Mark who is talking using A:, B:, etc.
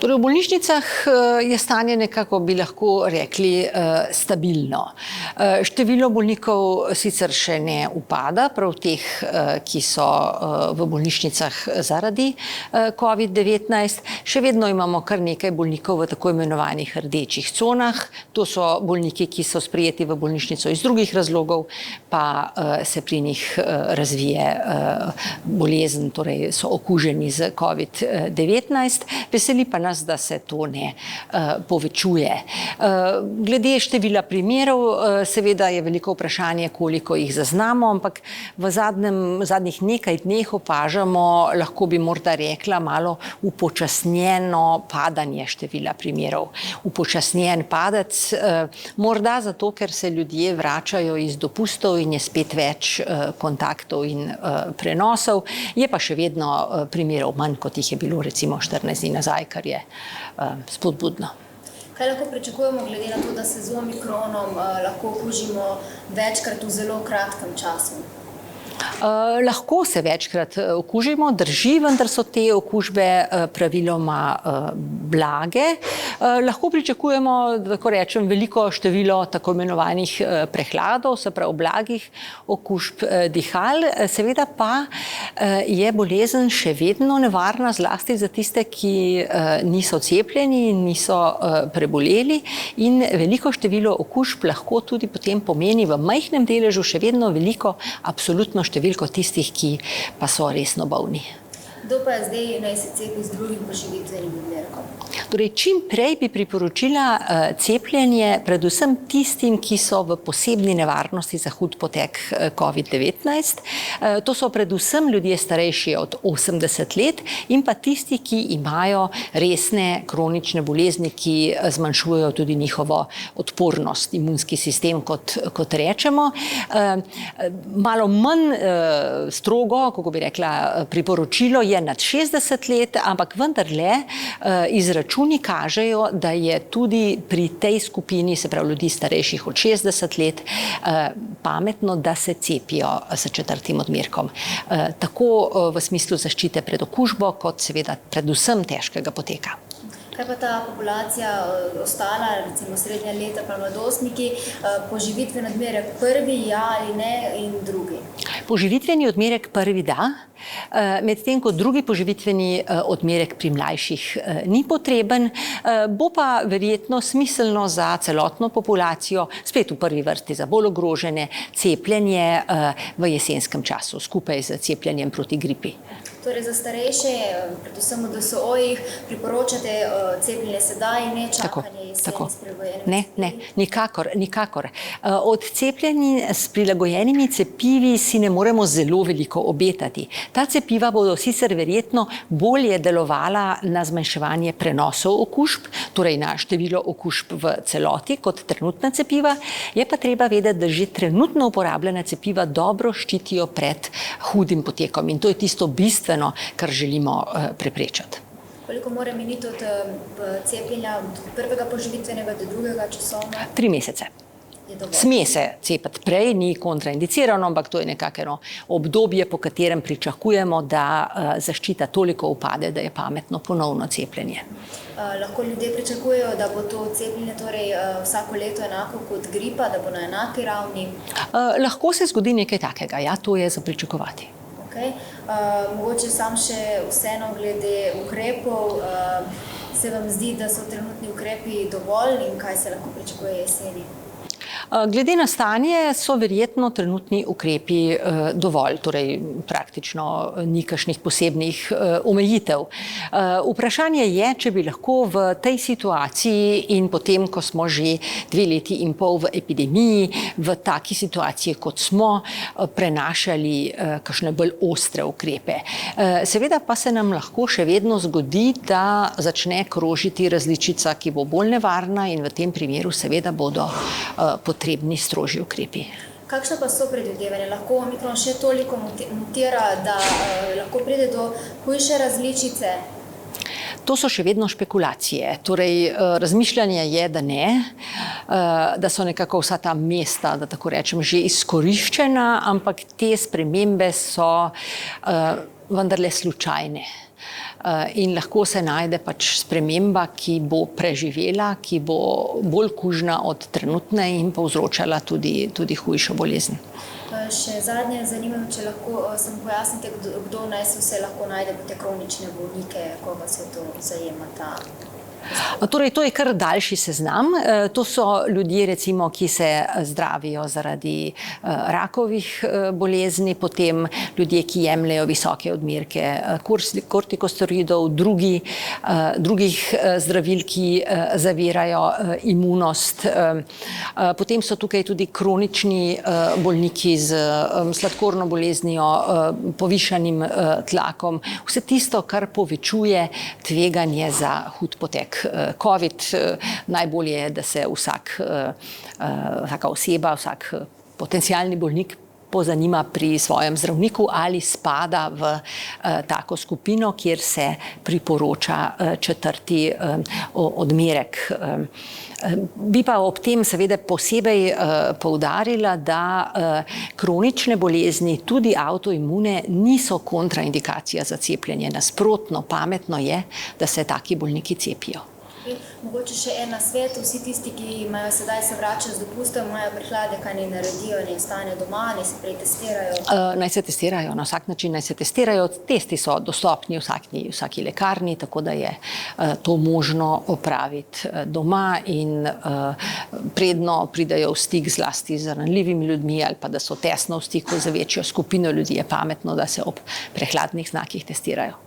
A: Torej, v bolnišnicah je stanje nekako, bi lahko rekli, stabilno. Število bolnikov sicer še ne upada, prav teh, ki so v bolnišnicah zaradi COVID-19. Še vedno imamo kar nekaj bolnikov v tako imenovanih rdečih conah. To so bolniki, ki so sprejeti v bolnišnico iz drugih razlogov, pa se pri njih razvije bolezen, torej so okuženi z COVID-19. Veseli pa nas, da se to ne povečuje. Glede števila primerov, seveda je veliko vprašanje, koliko jih zaznamo, ampak v zadnjih nekaj dneh opažamo, lahko bi morda rekla, malo upočasnjeno padanje števila primerov. Upočasnjen padec, morda zato, ker se ljudje vračajo iz dopustov in je spet več kontaktov in prenosov. Je pa še vedno primerov manj, kot jih je bilo recimo 14 dni nazaj, kar je spodbudno.
B: Kaj lahko pričakujemo glede na to, da se z omikronom lahko okužimo večkrat v zelo kratkem času?
A: Lahko se večkrat okužimo, drži, vendar so te okužbe praviloma blage. Lahko pričakujemo, da tako rečem, veliko število tako imenovanih prehladov, se pravi blagih okužb dihal. Seveda pa je bolezen še vedno nevarna, zlasti za tiste, ki niso cepljeni in niso preboleli, in veliko število okužb lahko tudi potem pomeni v majhnem deležu še vedno veliko absolutno številko tistih, ki pa so resno bolni.
B: Kdo pa je zdaj naj se cepi z drugim poživitvenim odmerkom?
A: Torej, čim prej bi priporočila cepljenje predvsem tistim, ki so v posebni nevarnosti za hud potek COVID-19. To so predvsem ljudje starejši od 80 let in pa tisti, ki imajo resne kronične bolezni, ki zmanjšujejo tudi njihovo odpornost, imunski sistem, kot rečemo. Malo manj strogo, kako bi rekla, priporočilo je nad 60 let, ampak vendarle izračuni kažejo, da je tudi pri tej skupini, se pravi ljudi starejših od 60 let, pametno, da se cepijo s 4. odmerkom. Tako v smislu zaščite pred okužbo, kot seveda predvsem težkega poteka.
B: Kaj pa ta populacija ostala, recimo srednja leta pa mladostniki, poživitveni odmerek prvi, ja ali ne, in drugi?
A: Poživitveni odmerek prvi da, medtem ko drugi poživitveni odmerek pri mlajših ni potreben, bo pa verjetno smiselno za celotno populacijo, spet v prvi vrsti za bolj ogrožene, cepljenje v jesenskem času, skupaj z cepljenjem proti gripi.
B: Torej za starejše, predvsem v DSO-jih, priporočate cepljenje sedaj, ne čakanje jeseni s prilagojenimi cepivi? Nikakor.
A: Od cepljenja s prilagojenimi cepivi si ne moremo zelo veliko obetati. Ta cepiva bodo sicer verjetno bolje delovala na zmanjševanje prenosov okužb, torej na število okužb v celoti, kot trenutna cepiva. Je pa treba vedeti, da že trenutno uporabljena cepiva dobro ščitijo pred hudim potekom in to je tisto bistveno, kar želimo preprečiti.
B: Koliko mora miniti od cepljenja od prvega poživitvenega do drugega časovno?
A: 3 mesece. Sme se cepiti prej, ni kontraindicirano, ampak to je nekako obdobje, po katerem pričakujemo, da zaščita toliko upade, da je pametno ponovno cepljenje.
B: Lahko ljudje pričakujejo, da bo to cepljenje torej vsako leto enako kot gripa, da bo na enaki ravni?
A: Lahko se zgodi nekaj takega, ja, to je za pričakovati.
B: Okay. Mogoče sam še vseeno glede ukrepov, se vam zdi, da so trenutni ukrepi dovolj in kaj se lahko pričakuje jeseni?
A: Glede na stanje so verjetno trenutni ukrepi dovolj, torej praktično ni kakšnih posebnih omejitev. Vprašanje je, če bi lahko v tej situaciji in potem, ko smo že 2 leti in pol v epidemiji, v taki situaciji, kot smo, prenašali kakšne bolj ostre ukrepe. Seveda pa se nam lahko še vedno zgodi, da začne krožiti različica, ki bo bolj nevarna in v tem primeru seveda bodo potrebni strožji ukrepi.
B: Kakšna pa so predvidevanja? Lahko omikron še toliko mutira, da lahko pride do hujše različice?
A: To so še vedno špekulacije. Torej, razmišljanje je, da ne, da so nekako vsa ta mesta, da tako rečem, že izkoriščena, ampak te spremembe so vendarle slučajne. in lahko se najde pač sprememba, ki bo preživela, ki bo bolj kužna od trenutne in povzročala tudi hujšo bolezen.
B: Še zadnje zanima me, če lahko samo pojasnite, kdo naj se vse lahko najde v te kronične bolnike, koga se to zajema ta.
A: Torej, to je kar daljši seznam. To so ljudje, recimo, ki se zdravijo zaradi rakovih bolezni, potem ljudje, ki jemljejo visoke odmerke kortikosteroidov, drugih zdravil, ki zavirajo imunost. Potem so tukaj tudi kronični bolniki z sladkorno boleznijo, povišanim tlakom. Vse tisto, kar povečuje tveganje za hud potek. COVID, najbolje je, da se vsaka oseba, vsak potencialni bolnik pozanima pri svojem zdravniku, ali spada v tako skupino, kjer se priporoča 4. odmerek. Bi pa ob tem seveda posebej poudarila, da kronične bolezni, tudi avtoimune, niso kontraindikacija za cepljenje. Nasprotno, pametno je, da se taki bolniki cepijo.
B: Mogoče še en nasvet, vsi tisti, ki imajo sedaj se vračajo z dopustom, imajo prehlade, kaj naj naredijo, naj ostanejo doma, naj se prej testirajo?
A: Naj se testirajo, na vsak način naj se testirajo. Testi so dostopni v vsaki lekarni, tako da je to možno opraviti doma in predno pridejo v stik zlasti z ranljivimi ljudmi ali pa da so tesno v stiku z večjo skupino ljudi, je pametno, da se ob prehladnih znakih testirajo.